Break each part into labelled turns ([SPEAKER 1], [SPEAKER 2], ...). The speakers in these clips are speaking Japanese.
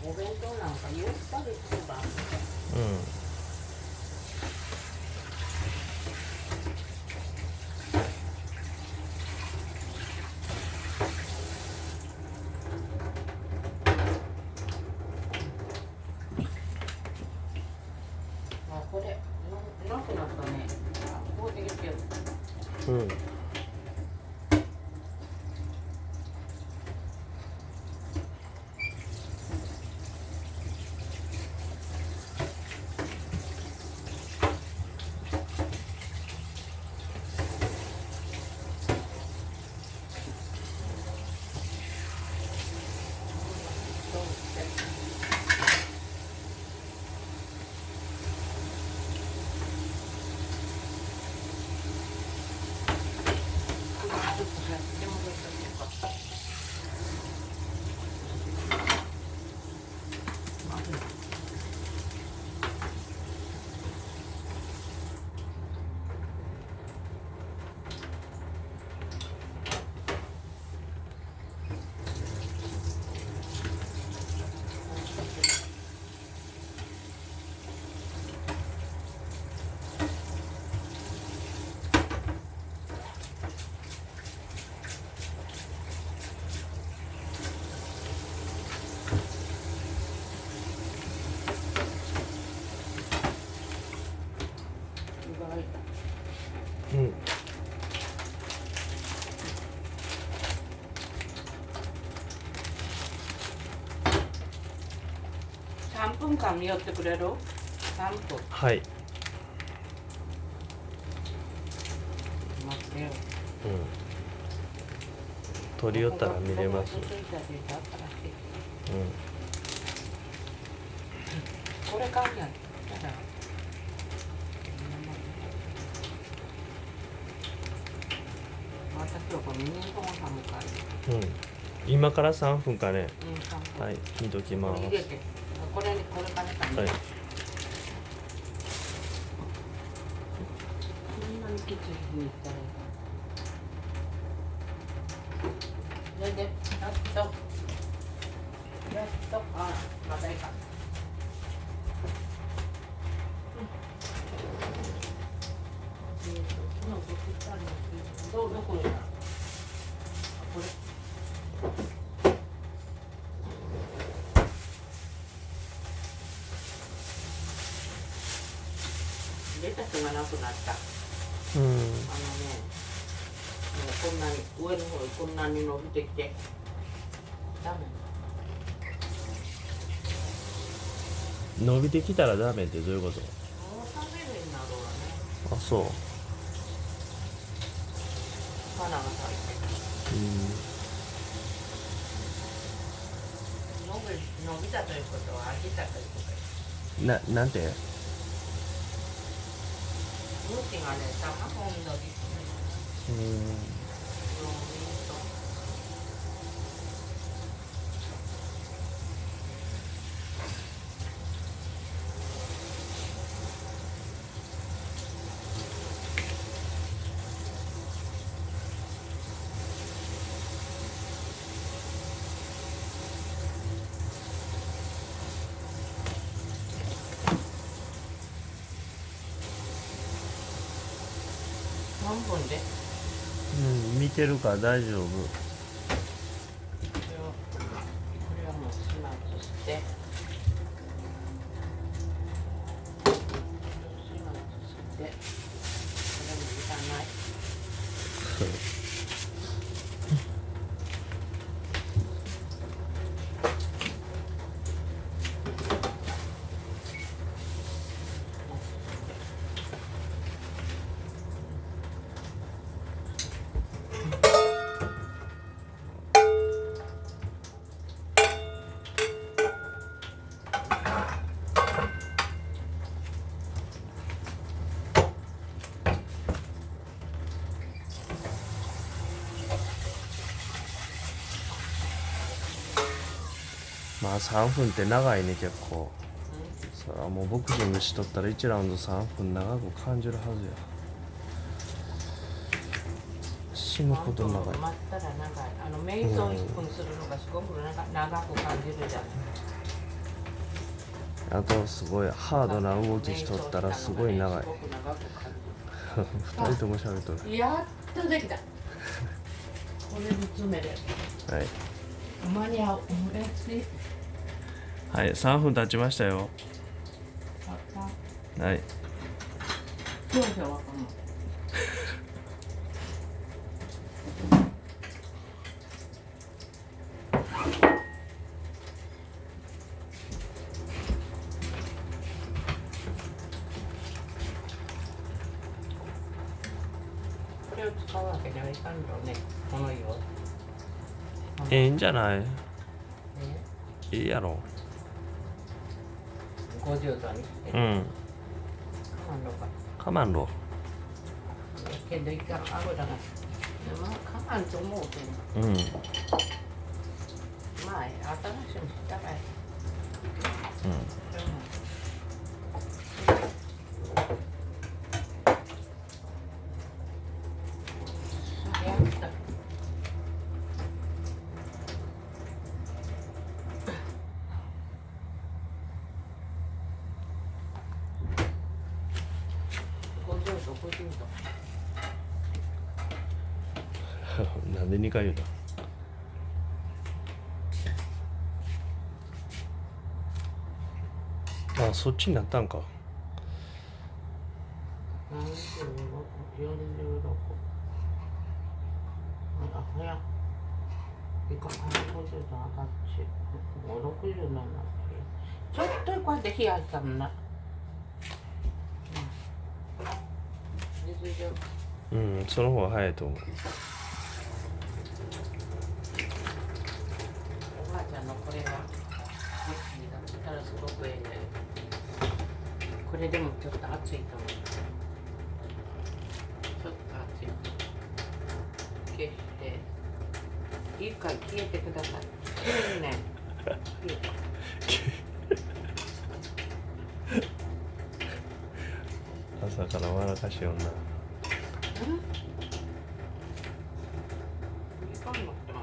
[SPEAKER 1] お弁当なんかゆったりすれば。
[SPEAKER 2] うん。
[SPEAKER 1] あ、これなくなったね。あ、こうできてる。
[SPEAKER 2] うん。うん。
[SPEAKER 1] 3分間に寄ってくれる？3分。
[SPEAKER 2] はい。
[SPEAKER 1] 待ってよ。
[SPEAKER 2] うん。取り寄ったら見れます。
[SPEAKER 1] こ
[SPEAKER 2] うん。
[SPEAKER 1] れ買うんやったら。私はこれ2本半かい。
[SPEAKER 2] うん。今から3分かね。
[SPEAKER 1] うん、3分。
[SPEAKER 2] はい、見ときます。
[SPEAKER 1] これ入れて。これからかね。
[SPEAKER 2] はい。
[SPEAKER 1] そんなにきつい日に行ったらいいか。で、やっと、あ、またいいか。どこにある？これ。レタスがなくなった。
[SPEAKER 2] うん。
[SPEAKER 1] もうこんなに上の方こんなに伸びてきて。ダメ。
[SPEAKER 2] 伸びてきたらダメってどういうこと？
[SPEAKER 1] もう食べるになるわね。
[SPEAKER 2] あ、そう。
[SPEAKER 1] 花が咲いて。伸びたということは飽きたということです。
[SPEAKER 2] なんて？
[SPEAKER 1] 向きがね、卵に伸びてる。半分で。
[SPEAKER 2] うん、見てるから大丈夫。
[SPEAKER 1] これはもう始末して。始末して。これもいらない。
[SPEAKER 2] まあ3分って長いね結構。そらもうボクシングしとったら1ラウンド3分長く感じるはずや。死ぬほど長い。
[SPEAKER 1] 待ったら長い。瞑想1分するのがすごく長く感じるじゃない。
[SPEAKER 2] あとすごいハードな動きしとったらすごい長い。
[SPEAKER 1] すごく長く感
[SPEAKER 2] 2人とも喋っとる。
[SPEAKER 1] じる。やっとできた。これで詰める。
[SPEAKER 2] はい
[SPEAKER 1] 間に合う。嬉しい。
[SPEAKER 2] はい、3分経ちましたよ。
[SPEAKER 1] あった。
[SPEAKER 2] はい
[SPEAKER 1] 今日はわかんない。これを使うわけにはいかんのね。この色。
[SPEAKER 2] ええんじゃない？
[SPEAKER 1] ね、
[SPEAKER 2] いいやろ。
[SPEAKER 1] 50度にして。
[SPEAKER 2] うん、
[SPEAKER 1] かまんのか。
[SPEAKER 2] かまんろ。
[SPEAKER 1] けどいかん油が。まあかまんと思うけど。
[SPEAKER 2] うん、
[SPEAKER 1] まあ新しいのしたらいい。やった。50度、50度。
[SPEAKER 2] うんなんで2回言うた？あ、そっちになったんか。
[SPEAKER 1] 46。あ、早っ。いかん、50度上がって、もう60度になって。ちょっとこうやって冷やしたもんな。水上。
[SPEAKER 2] うん、その方が早いと思う。
[SPEAKER 1] おばあちゃんのこれがレシピだったらすごくええんだよ。これでもちょっと熱いと思う。ちょっと熱い。消して。いいかい、消えてください。消えるね。消えた。
[SPEAKER 2] 朝から笑かしよんな。
[SPEAKER 1] いかんのかな。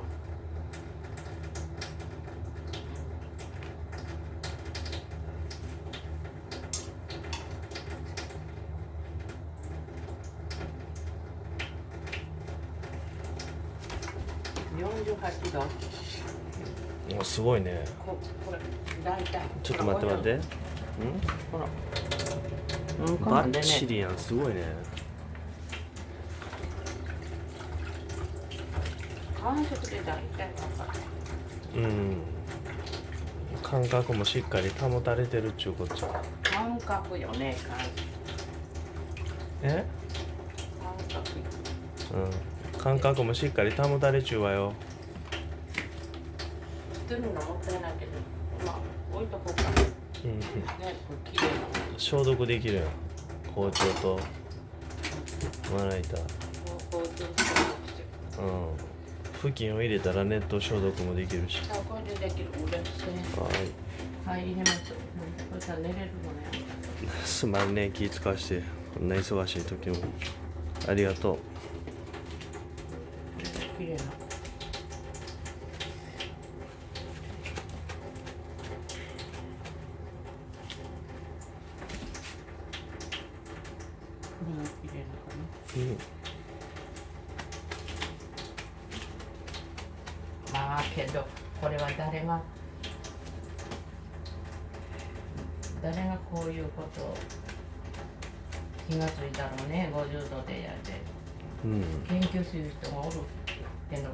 [SPEAKER 1] 48度。
[SPEAKER 2] お、すごいね。
[SPEAKER 1] これ大体。
[SPEAKER 2] ちょっと待って待って。
[SPEAKER 1] ほら。
[SPEAKER 2] バッチリやん、すごいね。
[SPEAKER 1] 感触で大体わかる。
[SPEAKER 2] うん。感覚もしっかり保たれてるっちゅうこっちゃ。
[SPEAKER 1] 感覚よね、
[SPEAKER 2] え？
[SPEAKER 1] 感覚。
[SPEAKER 2] うん。感覚もしっかり保たれちゅうわよ。
[SPEAKER 1] 捨てるのもったいないけど、まあ置いとこうか。
[SPEAKER 2] うん。
[SPEAKER 1] ね、これ綺麗な。
[SPEAKER 2] 消毒できるやん。包丁とまな板。
[SPEAKER 1] こうずっとして。
[SPEAKER 2] うん。布巾を入れたら熱湯消毒もできるし。
[SPEAKER 1] あ、これでできる。嬉しい。
[SPEAKER 2] はい。
[SPEAKER 1] はい、入れます。これさ、寝れるのね。
[SPEAKER 2] すまんね、気使わしてこんな忙しい時もありがとう。
[SPEAKER 1] 綺麗な。綺麗なかな。
[SPEAKER 2] うん。
[SPEAKER 1] まあけどこれは誰がこういうことを気がついたろうね。50度でやって
[SPEAKER 2] うん。
[SPEAKER 1] 研究する人がおるけど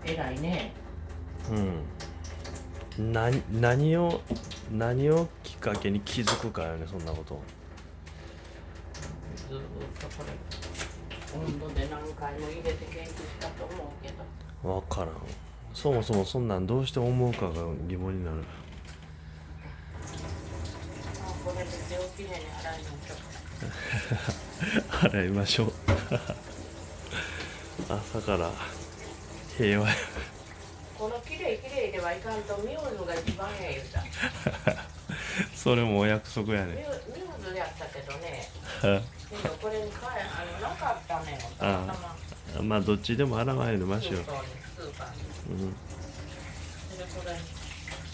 [SPEAKER 1] 偉いね。
[SPEAKER 2] うん。何をきっかけに気づくかよね、そんなこと。
[SPEAKER 1] ずっとこれ温度で何回も入れて研究したと思うけど。
[SPEAKER 2] わからん。そもそもそんなんどうして思うかが疑問になる。
[SPEAKER 1] あ、これで手をきれいに洗いましょう。
[SPEAKER 2] 洗いましょう。朝から平和や。
[SPEAKER 1] このきれいではいかんとミューズが一番ええ言うた。
[SPEAKER 2] それもお約束や
[SPEAKER 1] ミュ
[SPEAKER 2] ね。
[SPEAKER 1] ーズやったけどね。けどこれになかったね。たまたま
[SPEAKER 2] まあどっちでも洗わないでましょう。
[SPEAKER 1] スーパーに。
[SPEAKER 2] うん。